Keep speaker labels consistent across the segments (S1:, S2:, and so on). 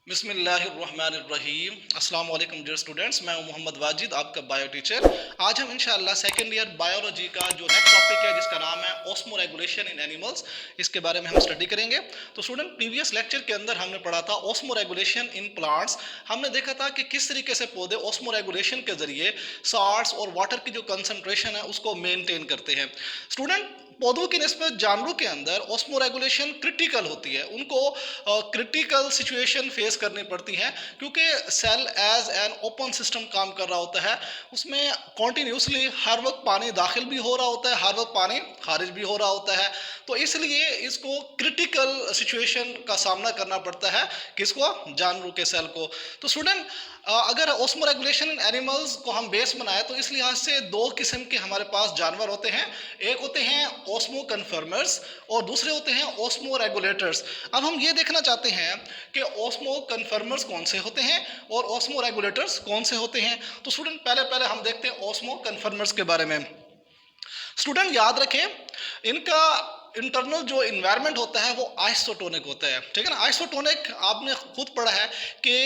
S1: बिस्मिल्लाहिर्रहमानिर्रहीम। अस्सलाम वालेकुम डियर स्टूडेंट्स, मैं हूं मोहम्मद वाजिद, आपका बायो टीचर। आज हम इंशाअल्लाह सेकेंड ईयर बायोलॉजी का जो नेक्स्ट टॉपिक है जिसका नाम है ऑस्मो रेगुलेशन इन एनिमल्स, इसके बारे में हम स्टडी करेंगे। तो स्टूडेंट, प्रीवियस लेक्चर के अंदर हमने पढ़ा था ऑस्मो रेगुलेशन इन प्लांट्स। हमने देखा था कि किस तरीके से पौधे ऑस्मो रेगुलेशन के जरिए सॉल्ट्स और वाटर की जो कंसंट्रेशन है उसको मेनटेन करते हैं। स्टूडेंट, पौधों की निस्बत जानवरों के अंदर ऑस्मो रेगुलेशन क्रिटिकल होती है, उनको क्रिटिकल सिचुएशन फेस करनी पड़ती है क्योंकि cell as an open system काम कर रहा होता है। उसमें कॉन्टिन्यूसली हर वक्त पानी दाखिल भी हो रहा होता है, हर वक्त पानी खारिज भी हो रहा होता है। तो इसलिए इसको क्रिटिकल सिचुएशन का सामना करना पड़ता है, किसको? जानवरों के सेल को। तो स्टूडेंट, अगर ऑस्मो रेगुलेशन इन एनिमल्स को हम बेस बनाए तो इस लिहाज से दो किस्म के हमारे पास जानवर होते हैं। एक होते हैं ऑस्मो कन्फर्मर्स और दूसरे होते हैं ऑस्मो रेगुलेटर्स। अब हम ये देखना चाहते हैं कि ऑस्मो कन्फर्मर्स कौन से होते हैं और ऑस्मो रेगुलेटर्स कौन से होते हैं। तो स्टूडेंट, पहले हम देखते हैं ऑस्मो कन्फर्मर्स के बारे में। स्टूडेंट, याद रखें, इनका इंटरनल जो इन्वायरमेंट होता है वो आइसोटोनिक होता है, ठीक है ना। आइसोटोनिक आपने खुद पढ़ा है कि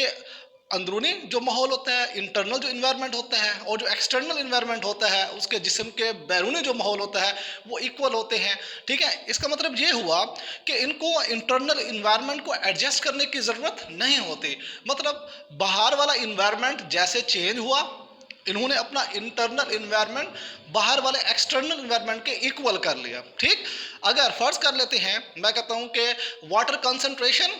S1: अंदरूनी जो माहौल होता है, इंटरनल जो इन्वायरमेंट होता है, और जो एक्सटर्नल इन्वायरमेंट होता है उसके जिस्म के बैरूनी जो माहौल होता है वो इक्वल होते हैं, ठीक है। इसका मतलब ये हुआ कि इनको इंटरनल इन्वायरमेंट को एडजस्ट करने की ज़रूरत नहीं होती। मतलब बाहर वाला इन्वायरमेंट जैसे चेंज हुआ, इन्होंने अपना इंटरनल इन्वायरमेंट बाहर वाले एक्सटर्नल इन्वायरमेंट के इक्वल कर लिया, ठीक। अगर फर्ज कर लेते हैं, मैं कहता हूं कि वाटर कंसंट्रेशन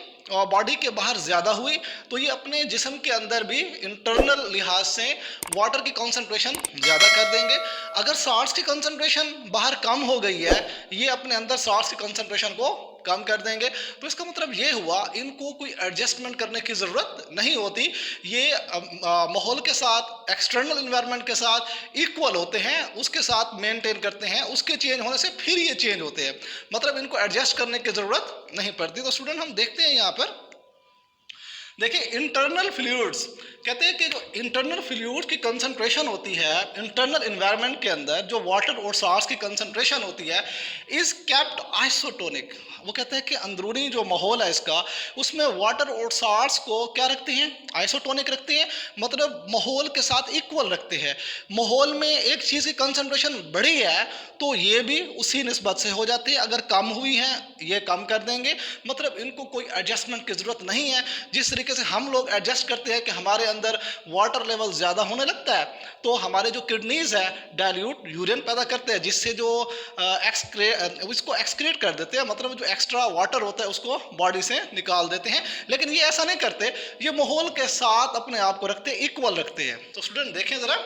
S1: बॉडी के बाहर ज़्यादा हुई तो ये अपने जिस्म के अंदर भी इंटरनल लिहाज से वाटर की कंसंट्रेशन ज़्यादा कर देंगे। अगर सॉल्ट्स की कंसंट्रेशन बाहर कम हो गई है, ये अपने अंदर सॉल्ट्स की कंसंट्रेशन को कम कर देंगे। तो इसका मतलब ये हुआ इनको कोई एडजस्टमेंट करने की ज़रूरत नहीं होती। ये माहौल के साथ, एक्सटर्नल इन्वायरमेंट के साथ इक्वल होते हैं, उसके साथ मेंटेन करते हैं, उसके चेंज होने से फिर ये चेंज होते हैं। मतलब इनको एडजस्ट करने की ज़रूरत नहीं पड़ती। तो स्टूडेंट, हम देखते हैं यहाँ पर, देखिए, इंटरनल फ्लूइड्स कहते हैं कि जो इंटरनल फ्लूइड की कंसंट्रेशन होती है इंटरनल इन्वायरमेंट के अंदर, जो वाटर और सॉल्ट्स की कंसंट्रेशन होती है, इज केप्ट आइसोटोनिक। वो कहते हैं कि अंदरूनी जो माहौल है इसका, उसमें वाटर और सॉल्ट्स को क्या रखते हैं? आइसोटोनिक रखते हैं, मतलब माहौल के साथ इक्वल रखते हैं। माहौल में एक चीज़ की कंसंट्रेशन बढ़ी है तो ये भी उसी निस्बत से हो जाती है, अगर कम हुई है ये कम कर देंगे। मतलब इनको कोई एडजस्टमेंट की ज़रूरत नहीं है। जिस तरीके से हम लोग एडजस्ट करते हैं कि हमारे अंदर वाटर लेवल ज़्यादा होने लगता है तो हमारे जो किडनीज है डाइल्यूट यूरिन पैदा करते हैं, जिससे जो इसको एक्सक्रीट कर देते हैं, मतलब जो एक्स्ट्रा वाटर होता है उसको बॉडी से निकाल देते हैं। लेकिन ये ऐसा नहीं करते, ये माहौल के साथ अपने आप को रखते हैं, इक्वल रखते हैं। तो स्टूडेंट देखें ज़रा,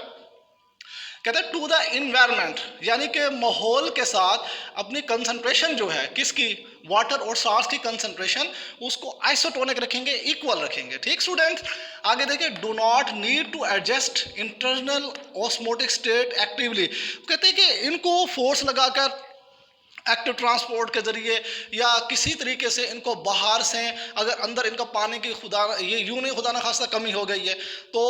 S1: कहते हैं टू द इन्वायरमेंट, यानी कि माहौल के साथ अपनी कंसंट्रेशन जो है किसकी? वाटर और सॉल्ट्स की कंसंट्रेशन, उसको आइसोटोनिक रखेंगे, इक्वल रखेंगे, ठीक। स्टूडेंट, आगे देखिए, do not need to adjust internal osmotic state actively. कहते हैं कि इनको फोर्स लगाकर एक्टिव ट्रांसपोर्ट के जरिए या किसी तरीके से इनको बाहर से, अगर अंदर इनका पानी की ये यूं नहीं, खुदा ना खास्ता कमी हो गई है तो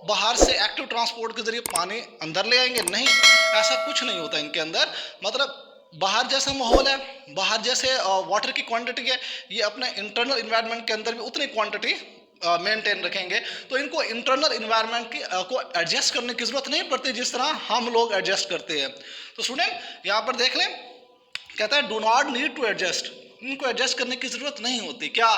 S1: बाहर से एक्टिव ट्रांसपोर्ट के जरिए पानी अंदर ले आएंगे, नहीं, ऐसा कुछ नहीं होता इनके अंदर। मतलब बाहर जैसा माहौल है, बाहर जैसे वाटर की क्वांटिटी है, ये अपने इंटरनल इन्वायरमेंट के अंदर भी उतनी क्वांटिटी मेंटेन रखेंगे। तो इनको इंटरनल इन्वायरमेंट की को एडजस्ट करने की जरूरत नहीं पड़ती जिस तरह हम लोग एडजस्ट करते हैं। तो स्टूडेंट, यहाँ पर देख लें, कहता है do not need to adjust, इनको एडजस्ट करने की जरूरत नहीं होती। क्या?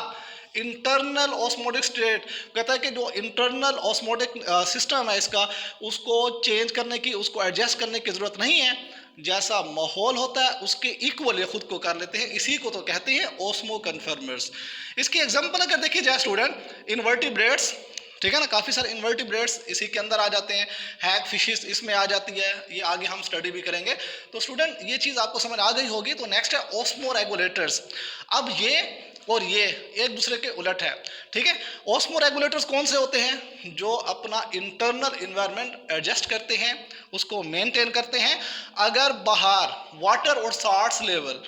S1: Internal osmotic state. कहता है कि जो इंटरनल ऑस्मोटिक सिस्टम है इसका, उसको चेंज करने की, उसको एडजस्ट करने की जरूरत नहीं है। जैसा माहौल होता है उसके इक्वल ये खुद को कर लेते हैं। इसी को तो कहते हैं ऑस्मो कन्फर्मर्स। इसकी एग्जांपल अगर देखी जाए स्टूडेंट, इनवर्टिब्रेट्स, ठीक है ना, काफ़ी सारे इन्वर्टिब्रेट्स इसी के अंदर आ जाते हैं। हैग फिशेस इसमें आ जाती है, ये आगे हम स्टडी भी करेंगे। तो स्टूडेंट, ये चीज़ आपको समझ आ गई होगी। तो नेक्स्ट है ऑस्मो रेगुलेटर्स। अब ये और ये एक दूसरे के उलट है, ठीक है। ऑस्मो रेगुलेटर्स कौन से होते हैं? जो अपना इंटरनल इन्वायरमेंट एडजस्ट करते हैं, उसको मेंटेन करते हैं। अगर बाहर वाटर और सॉल्ट्स लेवल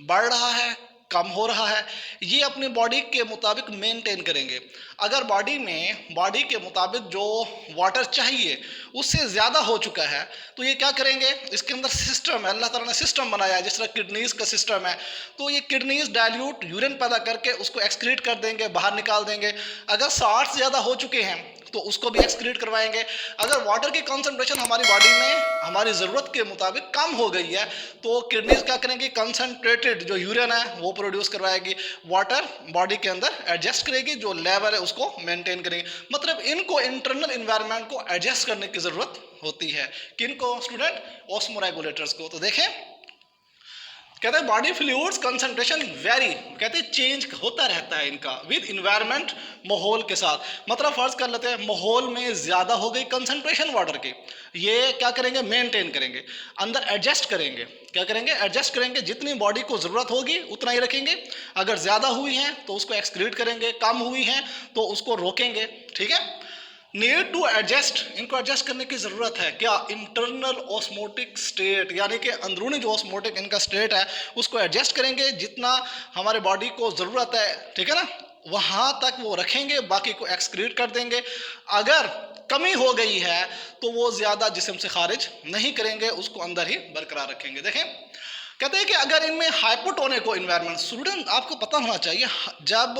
S1: बढ़ रहा है कम हो रहा है, ये अपनी बॉडी के मुताबिक मेंटेन करेंगे। अगर बॉडी के मुताबिक जो वाटर चाहिए उससे ज़्यादा हो चुका है तो ये क्या करेंगे, इसके अंदर सिस्टम है, अल्लाह ताला ने सिस्टम बनाया है, जिस तरह किडनीज का सिस्टम है, तो ये किडनीज डाइल्यूट यूरिन पैदा करके उसको एक्सक्रीट कर देंगे, बाहर निकाल देंगे। अगर 60 से ज़्यादा हो चुके हैं तो उसको भी एक्सक्रीट करवाएंगे। अगर वाटर की कंसंट्रेशन हमारी बॉडी में हमारी ज़रूरत के मुताबिक कम हो गई है तो किडनीज क्या करेंगी, कंसंट्रेटेड जो यूरिन है वो प्रोड्यूस करवाएगी, वाटर बॉडी के अंदर एडजस्ट करेगी, जो लेवल है उसको मेंटेन करेगी। मतलब इनको इंटरनल इन्वायरमेंट को एडजस्ट करने की ज़रूरत होती है। किनको स्टूडेंट, ऑस्मोरेगुलेटर्स को। तो देखें कहते हैं बॉडी फ्लूइड्स कंसंट्रेशन वेरी, कहते हैं चेंज होता रहता है इनका विद इन्वायरमेंट, माहौल के साथ। मतलब फर्ज कर लेते हैं माहौल में ज़्यादा हो गई कंसंट्रेशन वाटर की, ये क्या करेंगे, मेंटेन करेंगे, अंदर एडजस्ट करेंगे। क्या करेंगे, एडजस्ट करेंगे, जितनी बॉडी को ज़रूरत होगी उतना ही रखेंगे। अगर ज़्यादा हुई हैं तो उसको एक्सक्रीट करेंगे, कम हुई हैं तो उसको रोकेंगे। ठीक है, नीड टू एडजस्ट, इनको एडजस्ट करने की ज़रूरत है। क्या, इंटरनल ऑस्मोटिक स्टेट, यानी कि अंदरूनी जो ऑस्मोटिक इनका स्टेट है उसको एडजस्ट करेंगे, जितना हमारे बॉडी को ज़रूरत है, ठीक है ना, वहाँ तक वो रखेंगे, बाकी को एक्सक्रीट कर देंगे। अगर कमी हो गई है तो वो ज़्यादा जिस्म से खारिज नहीं करेंगे, उसको अंदर ही बरकरार रखेंगे। देखें कहते हैं कि अगर इनमें हाइपोटोनिक इन्वायरमेंट, स्टूडेंट आपको पता होना चाहिए, जब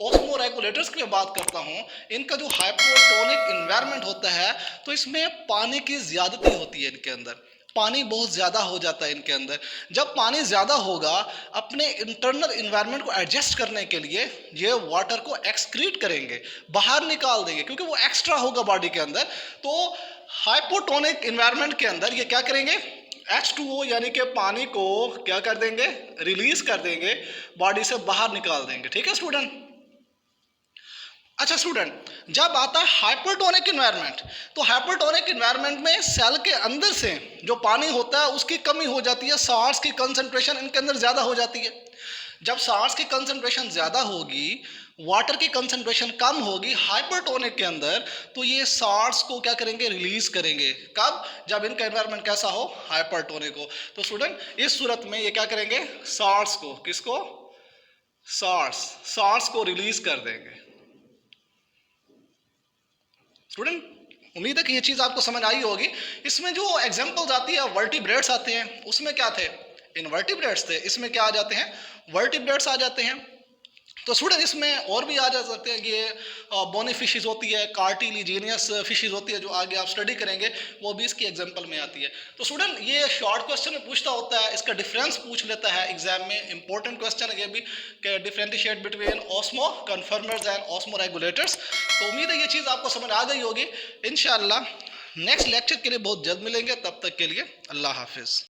S1: ऑस्मो रेगुलेटर्स की बात करता हूँ, इनका जो हाइपोटोनिक इन्वायरमेंट होता है तो इसमें पानी की ज़्यादती होती है, इनके अंदर पानी बहुत ज़्यादा हो जाता है इनके अंदर। जब पानी ज़्यादा होगा, अपने इंटरनल इन्वायरमेंट को एडजस्ट करने के लिए ये वाटर को एक्सक्रीट करेंगे, बाहर निकाल देंगे, क्योंकि वो एक्स्ट्रा होगा बॉडी के अंदर। तो हाइपोटोनिक इन्वायरमेंट के अंदर ये क्या करेंगे, H2O यानी कि पानी को क्या कर देंगे, रिलीज कर देंगे, बॉडी से बाहर निकाल देंगे। ठीक है स्टूडेंट। अच्छा स्टूडेंट, जब आता है हाइपरटोनिक इन्वायरमेंट, तो हाइपरटोनिक इन्वायरमेंट में सेल के अंदर से जो पानी होता है उसकी कमी हो जाती है, साल्ट्स की कंसंट्रेशन इनके अंदर ज़्यादा हो जाती है। जब साल्ट्स की कंसंट्रेशन ज़्यादा होगी, वाटर की कंसंट्रेशन कम होगी हाइपरटोनिक के अंदर, तो ये साल्ट्स को क्या करेंगे, रिलीज करेंगे। कब, जब इनका एनवायरनमेंट कैसा हो, हाइपरटोनिक हो। तो स्टूडेंट इस सूरत में ये क्या करेंगे, साल्ट्स को, किसको, साल्ट्स को रिलीज कर देंगे। स्टूडेंट उम्मीद है कि ये चीज़ आपको समझ आई होगी। इसमें जो एग्जांपल्स आती है, वर्टिब्रेट्स आते हैं, उसमें क्या थे, इनवर्टिब्रेट्स थे, इसमें क्या आ जाते हैं, वर्टिब्रेट्स आ जाते हैं। तो स्टूडेंट इसमें और भी आ जा सकते हैं कि ये बोनी फिशेस होती है, कार्टिलिजीनियस फिशेस होती है, जो आगे आप स्टडी करेंगे वो भी इसकी एग्जांपल में आती है। तो स्टूडेंट ये शॉर्ट क्वेश्चन में पूछता होता है, इसका डिफरेंस पूछ लेता है एग्जाम में, इंपॉर्टेंट क्वेश्चन है ये भी, कि differentiate between osmo conformers and osmo regulators. तो उम्मीद है ये चीज़ आपको समझ आ गई होगी। इंशाअल्लाह नेक्स्ट लेक्चर के लिए बहुत जल्द मिलेंगे, तब तक के लिए अल्लाह हाफिज़।